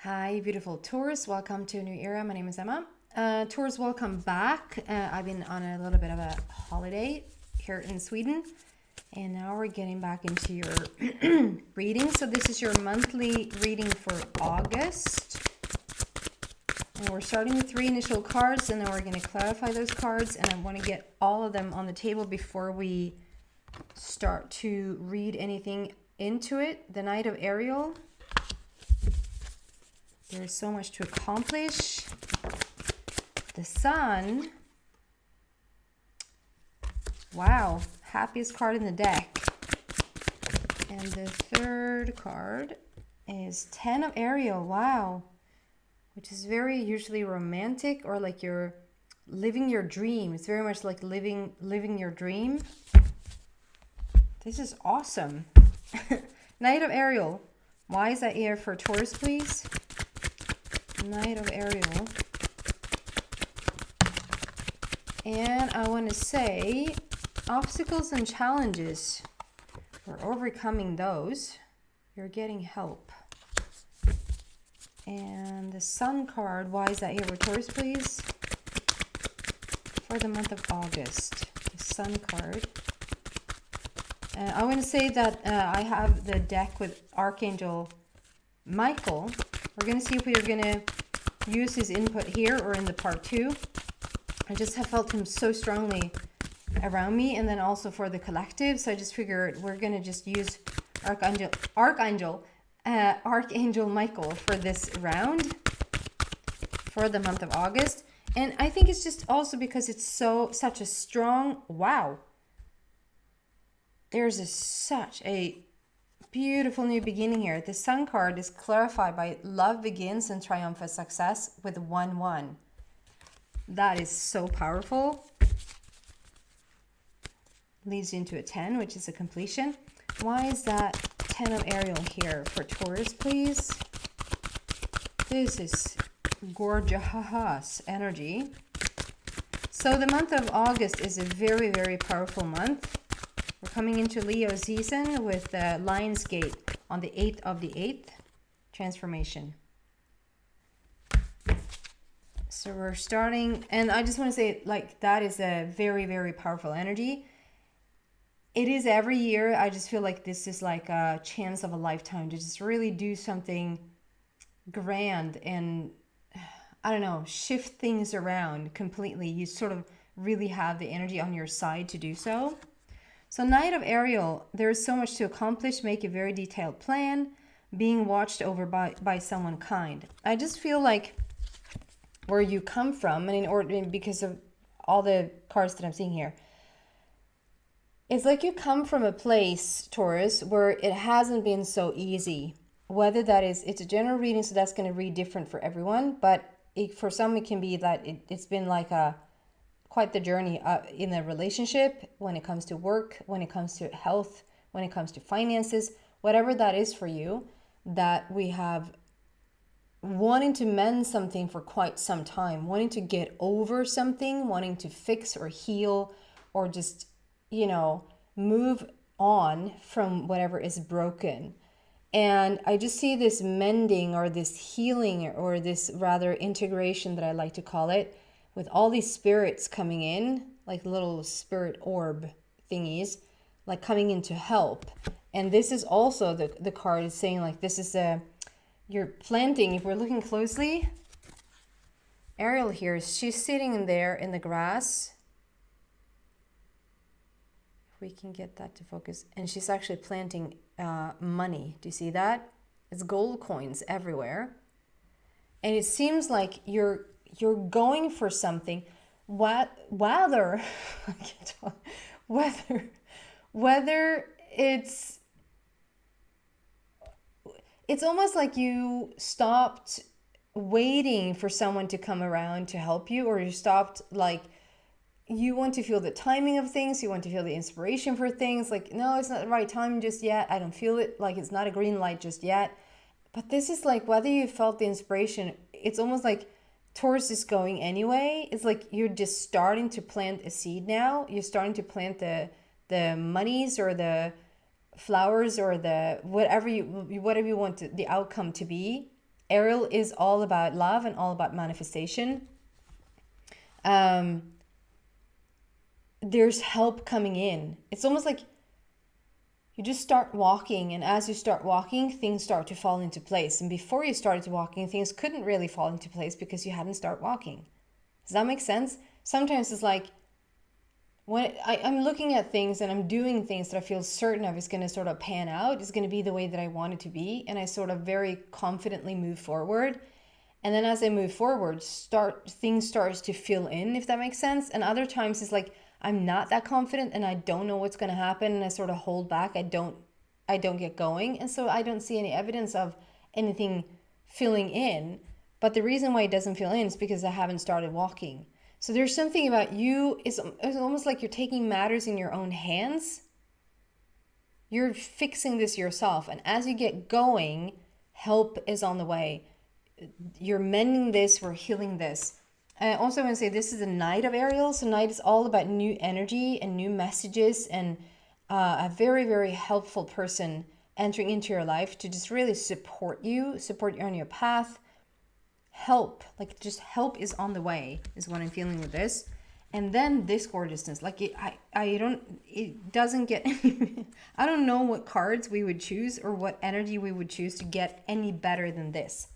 Hi, beautiful Taurus. Welcome to a new era. My name is Emma. Taurus, welcome back. I've been on a little bit of a holiday here in Sweden, and now we're getting back into your reading. So this is your monthly reading for August. And we're starting with 3 initial cards, and then we're going to clarify those cards, and I want to get all of them on the table before we start to read anything into it. The Knight of Ariel. There's so much to accomplish. The Sun. Wow, happiest card in the deck. And the third card is 10 of Ariel. Wow. Which is very usually romantic, or like you're living your dream. It's very much like living your dream. This is awesome. Knight of Ariel. Why is that here for Taurus, please? Knight of Ariel. And I want to say obstacles and challenges. We're overcoming those. You're getting help. And the Sun card, why is that here for Taurus, please? For the month of August. The Sun card. I want to say that I have the deck with Archangel Michael. We're going to see if we're going to use his input here or in the part 2. I just have felt him so strongly around me, and then also for the collective. So I just figured we're going to just use Archangel Michael for this round for the month of August. And I think it's just also because it's such a strong, wow. There's such a beautiful new beginning here. The Sun card is clarified by love begins and triumphant success with 1-1. That is so powerful. Leads you into a 10, which is a completion. Why is that 10 of Ariel here for Taurus, please? This is gorgeous energy. So the month of August is a very, very powerful month. We're coming into Leo season with the Lion's Gate on the 8th of the 8th. Transformation. So we're starting, and I just want to say, like, that is a very, very powerful energy. It is every year. I just feel like this is like a chance of a lifetime to just really do something grand and, I don't know, shift things around completely. You sort of really have the energy on your side to do so. So Knight of Ariel, there's so much to accomplish, make a very detailed plan, being watched over by someone kind. I just feel like where you come from, and because of all the cards that I'm seeing here, it's like you come from a place, Taurus, where it hasn't been so easy. Whether that is, it's a general reading, so that's going to read different for everyone, but for some it can be that it's been like quite the journey in a relationship, when it comes to work, when it comes to health, when it comes to finances, whatever that is for you, that we have wanting to mend something for quite some time, wanting to get over something, wanting to fix or heal, or just, move on from whatever is broken. And I just see this mending or this healing or this rather integration that I like to call it, with all these spirits coming in, like little spirit orb thingies, like coming in to help. And this is also the card is saying, like, this is you're planting. If we're looking closely, Ariel here, she's sitting in there in the grass. If we can get that to focus. And she's actually planting money. Do you see that? It's gold coins everywhere. And it seems like you're going for something, whether it's almost like you stopped waiting for someone to come around to help you, or you stopped, like, you want to feel the timing of things, you want to feel the inspiration for things, like, no, it's not the right time just yet, I don't feel it, like it's not a green light just yet. But this is like, whether you felt the inspiration, it's almost like Taurus is going anyway. It's like you're just starting to plant a seed now. You're starting to plant the monies or the flowers or the whatever you want the outcome to be. Ariel is all about love and all about manifestation. There's help coming in. It's almost like you just start walking, and as you start walking, things start to fall into place. And before you started walking, things couldn't really fall into place because you hadn't started walking. Does that make sense? Sometimes it's like when I'm looking at things and I'm doing things that I feel certain of is going to sort of pan out, is going to be the way that I want it to be, and I sort of very confidently move forward. And then as I move forward, things starts to fill in, if that makes sense. And other times it's like I'm not that confident and I don't know what's going to happen, and I sort of hold back. I don't get going, and so I don't see any evidence of anything filling in. But the reason why it doesn't fill in is because I haven't started walking. So there's something about you, it's almost like you're taking matters in your own hands. You're fixing this yourself, and as you get going, help is on the way. You're mending this, we're healing this. I also want to say this is a night of Ariel. So night is all about new energy and new messages, and a very, very helpful person entering into your life to just really support you on your path. Help, like just help is on the way, is what I'm feeling with this. And then this gorgeousness, like it doesn't get, I don't know what cards we would choose or what energy we would choose to get any better than this.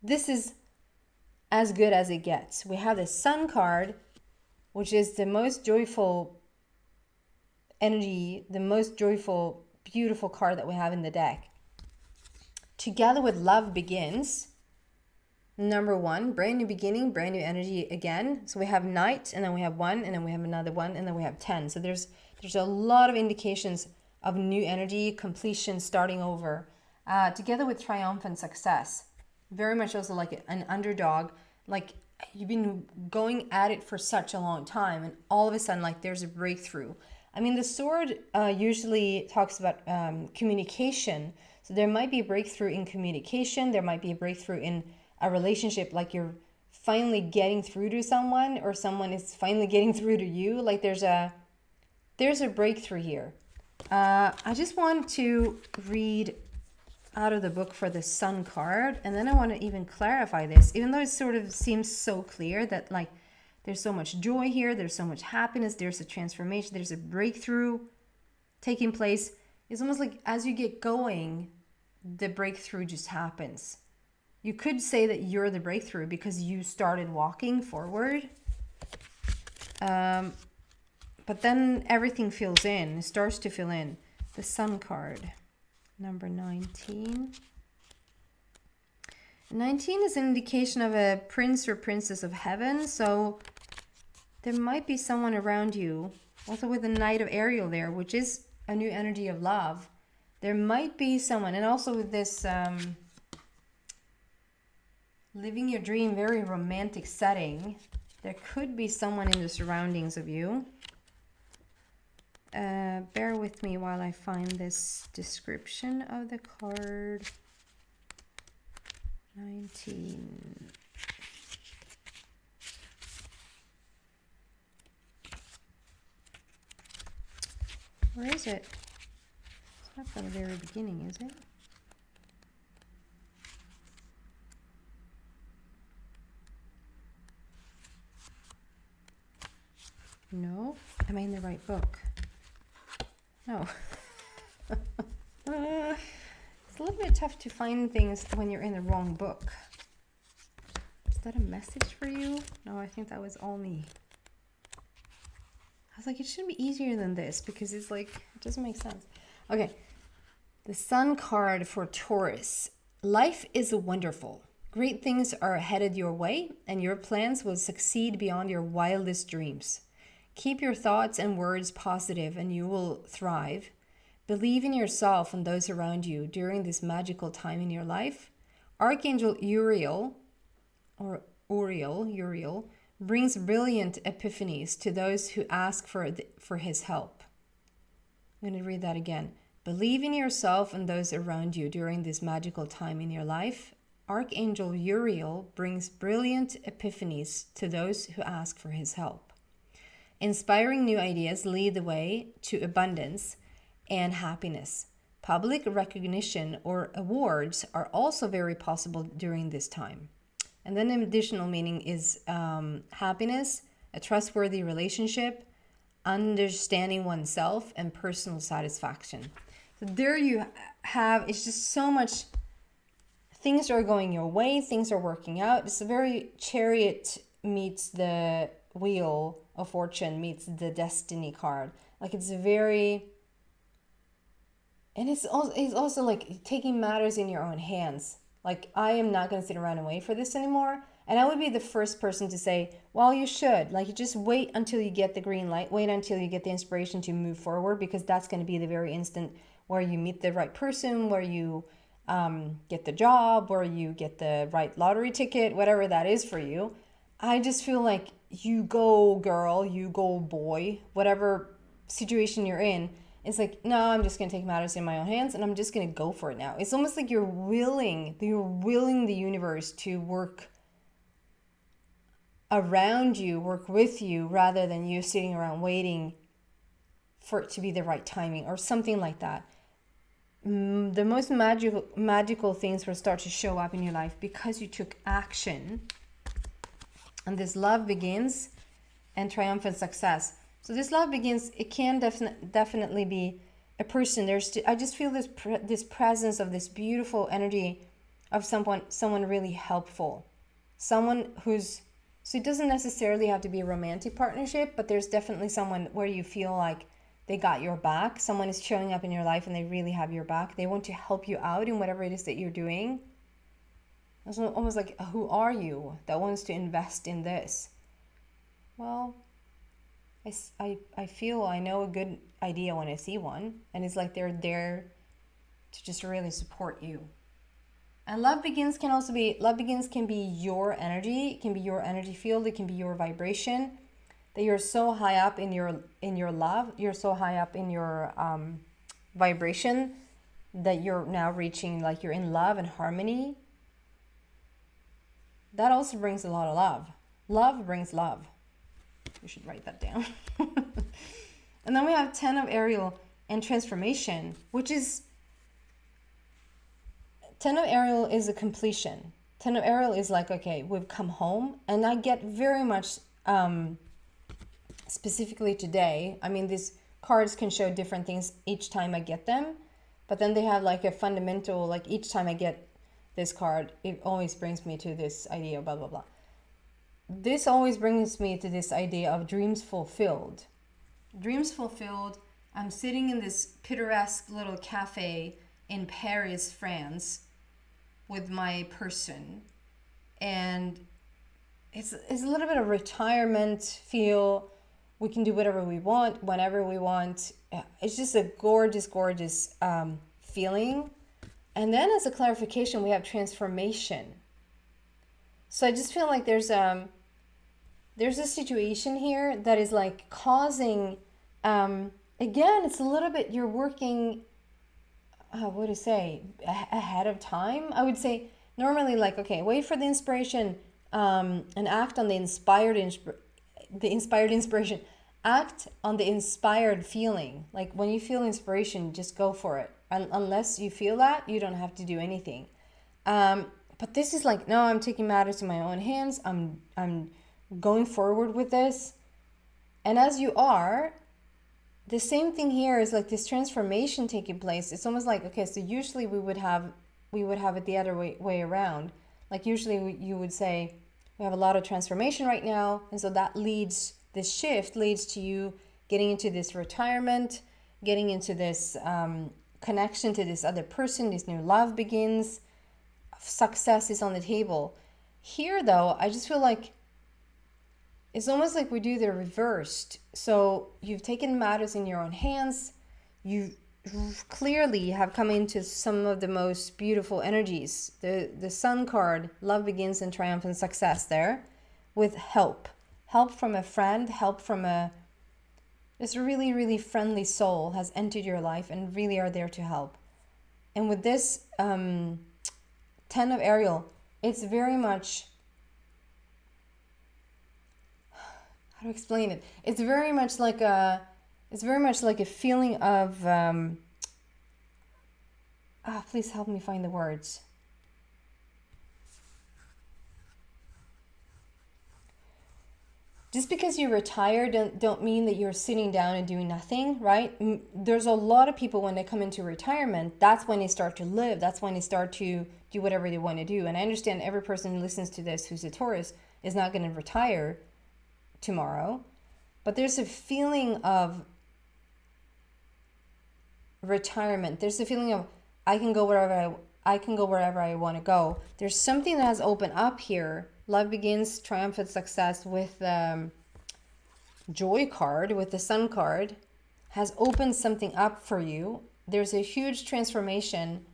This is as good as it gets. We have the Sun card, which is the most joyful energy, the most joyful, beautiful card that we have in the deck. Together with Love Begins, number 1, brand new beginning, brand new energy again. So we have Knight, and then we have 1, and then we have another 1, and then we have 10. So there's a lot of indications of new energy, completion, starting over. Together with Triumphant Success. Very much also like an underdog, like you've been going at it for such a long time, and all of a sudden like there's a breakthrough. I mean, the sword usually talks about communication, so there might be a breakthrough in communication, there might be a breakthrough in a relationship, like you're finally getting through to someone, or someone is finally getting through to you. Like there's a breakthrough here. I just want to read out of the book for the Sun card, and then I want to even clarify this, even though it sort of seems so clear that like there's so much joy here, there's so much happiness, there's a transformation, there's a breakthrough taking place. It's almost like as you get going, the breakthrough just happens. You could say that you're the breakthrough because you started walking forward, but then everything fills in, it starts to fill in. The Sun card. Number 19. 19 is an indication of a prince or princess of heaven. So there might be someone around you. Also with the Knight of Ariel there, which is a new energy of love. There might be someone. And also with this living your dream, very romantic setting. There could be someone in the surroundings of you. Bear with me while I find this description of the card. 19. Where is it? It's not from the very beginning, is it? No? Am I in the right book? No. It's a little bit tough to find things when you're in the wrong book. Is that a message for you? No, I think that was all me. I was like, it should be easier than this because it's like, it doesn't make sense. Okay. The Sun card for Taurus. Life is wonderful. Great things are headed your way, and your plans will succeed beyond your wildest dreams. Keep your thoughts and words positive and you will thrive. Believe in yourself and those around you during this magical time in your life. Archangel Uriel, brings brilliant epiphanies to those who ask for his help. I'm going to read that again. Believe in yourself and those around you during this magical time in your life. Archangel Uriel brings brilliant epiphanies to those who ask for his help. Inspiring new ideas lead the way to abundance and happiness. Public recognition or awards are also very possible during this time. And then an additional meaning is happiness, a trustworthy relationship, understanding oneself, and personal satisfaction. So there you have, it's just so much, things are going your way, things are working out. It's a very Chariot meets the Wheel of Fortune meets the Destiny card. Like it's very, and it's also like taking matters in your own hands. Like, I am not going to sit around and wait for this anymore. And I would be the first person to say, well, you should. Like, you just wait until you get the green light. Wait until you get the inspiration to move forward, because that's going to be the very instant where you meet the right person, where you get the job, where you get the right lottery ticket, whatever that is for you. I just feel like you go girl, you go boy, whatever situation you're in. It's like, no, I'm just going to take matters in my own hands and I'm just going to go for it now. It's almost like you're willing the universe to work around you, work with you, rather than you sitting around waiting for it to be the right timing or something like that. The most magical things will start to show up in your life because you took action. And this love begins and triumphant success. So this love begins, it can definitely be a person. I just feel this presence of this beautiful energy of someone really helpful. Someone who's, so it doesn't necessarily have to be a romantic partnership, but there's definitely someone where you feel like they got your back. Someone is showing up in your life and they really have your back. They want to help you out in whatever it is that you're doing. It's almost like, who are you that wants to invest in this? Well, I feel I know a good idea when I see one, and it's like they're there to just really support you. And love begins can be your energy, it can be your energy field, it can be your vibration, that you're so high up in your love, you're so high up in your vibration that you're now reaching, like you're in love and harmony. That also brings a lot of love. Love brings love. You should write that down. And then we have 10 of Ariel and transformation, which is 10 of Ariel is a completion. 10 of Ariel is like, okay, we've come home. And I get very much specifically today, I mean, these cards can show different things each time I get them, but then they have like a fundamental, like each time I get this card, it always brings me to this idea, blah, blah, blah. This always brings me to this idea of dreams fulfilled. Dreams fulfilled. I'm sitting in this picturesque little cafe in Paris, France, with my person. And it's a little bit of retirement feel. We can do whatever we want, whenever we want. It's just a gorgeous, gorgeous feeling. And then as a clarification, we have transformation. So I just feel like there's a situation here that is like causing, again, it's a little bit, you're working, what to say, ahead of time. I would say normally like, okay, wait for the inspiration and act on the inspired inspiration. Act on the inspired feeling. Like when you feel inspiration, just go for it. And unless you feel that, you don't have to do anything. But this is like, no, I'm taking matters in my own hands. I'm going forward with this. And as you are, the same thing here is like this transformation taking place. It's almost like, okay, so usually we would have it the other way around. Like usually you would say, we have a lot of transformation right now. And so this shift leads to you getting into this retirement, getting into this connection to this other person, this new love begins, success is on the table. Here though, I just feel like it's almost like we do the reversed. So you've taken matters in your own hands. You clearly have come into some of the most beautiful energies. The Sun card, love begins and triumph and success there, with help from a friend, help from this really, really friendly soul has entered your life and really are there to help. And with this 10 of Ariel, it's very much, how to explain it? It's very much like a feeling of please help me find the words. Just because you retire don't mean that you're sitting down and doing nothing, right? There's a lot of people when they come into retirement, that's when they start to live. That's when they start to do whatever they want to do. And I understand every person who listens to this who's a Taurus is not going to retire tomorrow. But there's a feeling of retirement. There's a feeling of I can go wherever I want to go. There's something that has opened up here. Love begins, triumphant success with joy card, with the sun card, has opened something up for you. There's a huge transformation.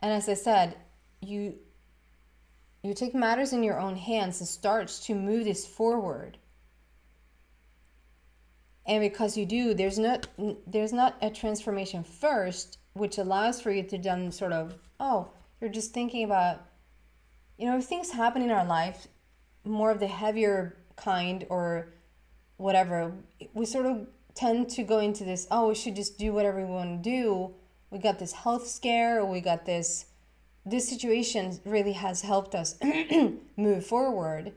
And as I said, you take matters in your own hands and start to move this forward. And because you do, there's not a transformation first, which allows for you to then sort of, you're just thinking about, if things happen in our life, more of the heavier kind or whatever, we sort of tend to go into this, we should just do whatever we want to do. We got this health scare, or we got this situation really has helped us move forward,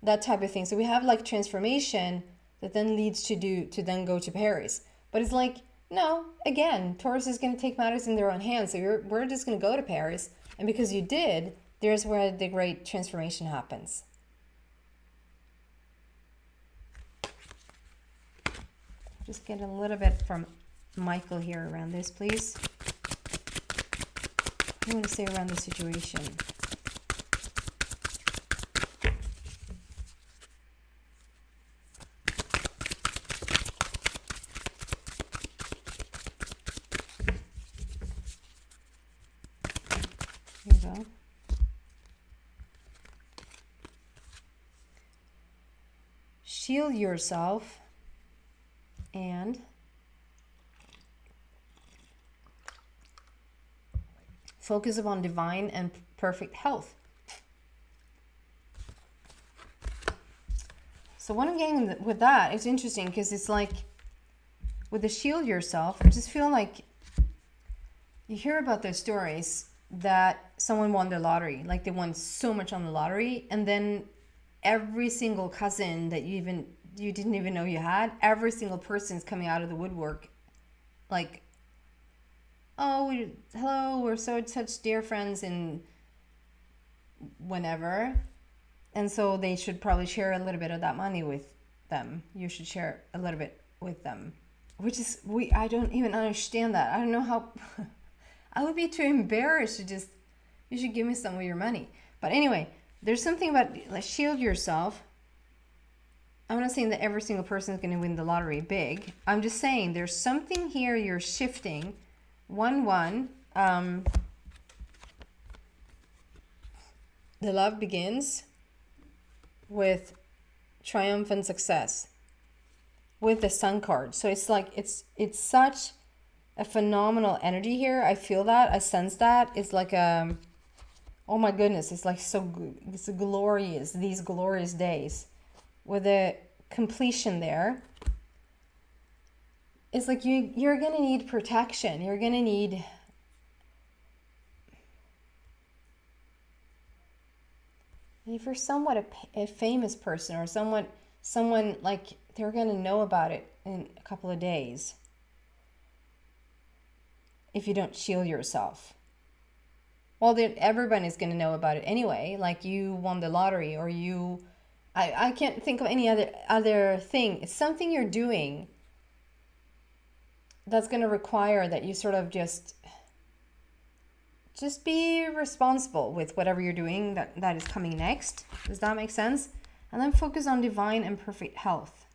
that type of thing. So we have like transformation that then leads to then go to Paris. But it's like, no, again, Taurus is going to take matters in their own hands. So we're just going to go to Paris. And because you did, there's where the great transformation happens. Just get a little bit from Michael here around this, please. What do you want to say around the situation? Here you go. Shield yourself and focus upon divine and perfect health. So what I'm getting with that is interesting because it's like with the shield yourself, I just feel like you hear about those stories that someone won the lottery, like they won so much on the lottery, and then every single cousin that you didn't even know you had, every single person is coming out of the woodwork like, hello, we're such dear friends and whenever. And so they should probably share a little bit of that money with them. You should share a little bit with them. Which is, I don't even understand that. I don't know how, I would be too embarrassed to just, you should give me some of your money. But anyway, there's something about, like, shield yourself. I'm not saying that every single person is going to win the lottery big. I'm just saying there's something here you're shifting. 1-1. The love begins with triumphant success with the sun card. So it's like it's such a phenomenal energy here. I feel that. I sense that. It's like oh my goodness, it's like so good. It's glorious, these glorious days with a completion there. It's like you're going to need protection. You're going to need if you're somewhat a famous person or someone like they're going to know about it in a couple of days if you don't shield yourself. Well, everybody's going to know about it anyway, like you won the lottery or I can't think of any other thing. It's something you're doing that's going to require that you sort of just be responsible with whatever you're doing that is coming next. Does that make sense? And then focus on divine and perfect health.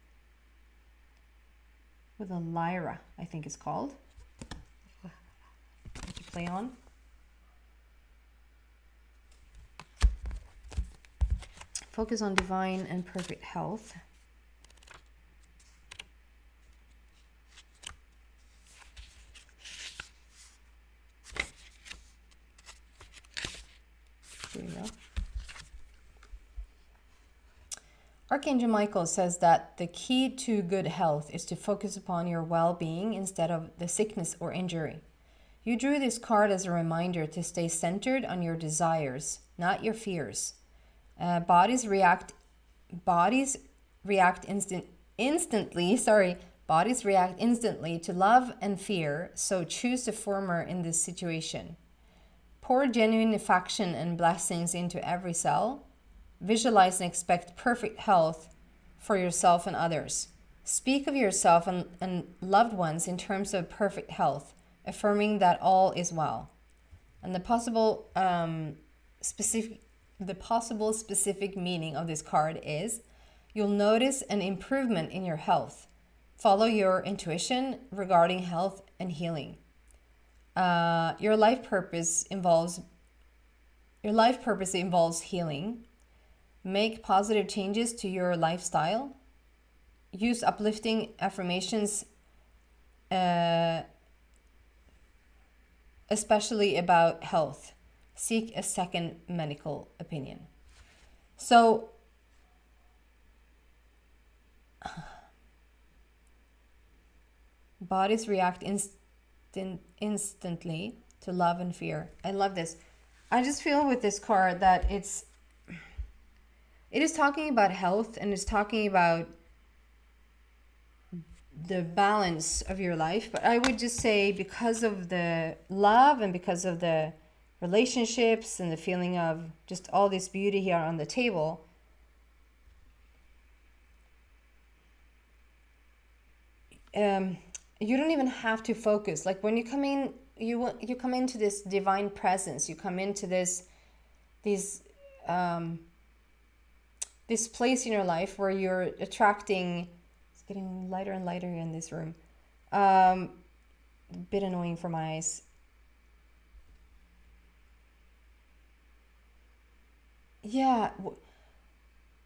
With a lyra, I think it's called. What you play on. Focus on divine and perfect health. Here we go. Archangel Michael says that the key to good health is to focus upon your well-being instead of the sickness or injury. You drew this card as a reminder to stay centered on your desires, not your fears. Bodies react instantly. Bodies react instantly to love and fear, so choose the former in this situation. Pour genuine affection and blessings into every cell. Visualize and expect perfect health for yourself and others. Speak of yourself and loved ones in terms of perfect health, affirming that all is well. And the possible specific meaning of this card is you'll notice an improvement in your health. Follow your intuition regarding health and healing. Your life purpose involves healing. Make positive changes to your lifestyle. Use uplifting affirmations, especially about health. Seek a second medical opinion. So, bodies react instantly to love and fear. I love this. I just feel with this card that it is talking about health, and it's talking about the balance of your life. But I would just say, because of the love and because of the relationships and the feeling of just all this beauty here on the table, you don't even have to focus. Like when you come in, you come into this divine presence. You come into this place in your life where you're attracting. It's getting lighter and lighter in this room. A bit annoying for my eyes. Yeah.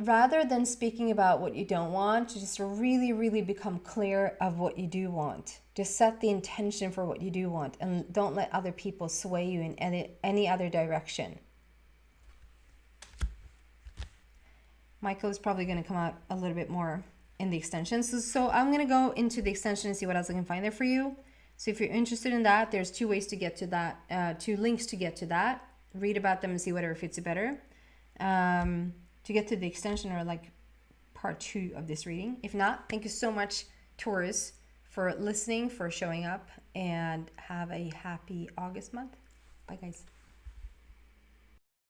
Rather than speaking about what you don't want, just really, really become clear of what you do want. Just set the intention for what you do want, and don't let other people sway you in any other direction. Michael is probably going to come out a little bit more in the extension. So I'm going to go into the extension and see what else I can find there for you. So if you're interested in that, there's two ways to get to that, 2 links to get to that. Read about them and see whatever fits you better. To get to the extension, or like part 2 of this reading. If not, thank you so much, Taurus, for listening, for showing up, and have a happy August month. Bye, guys.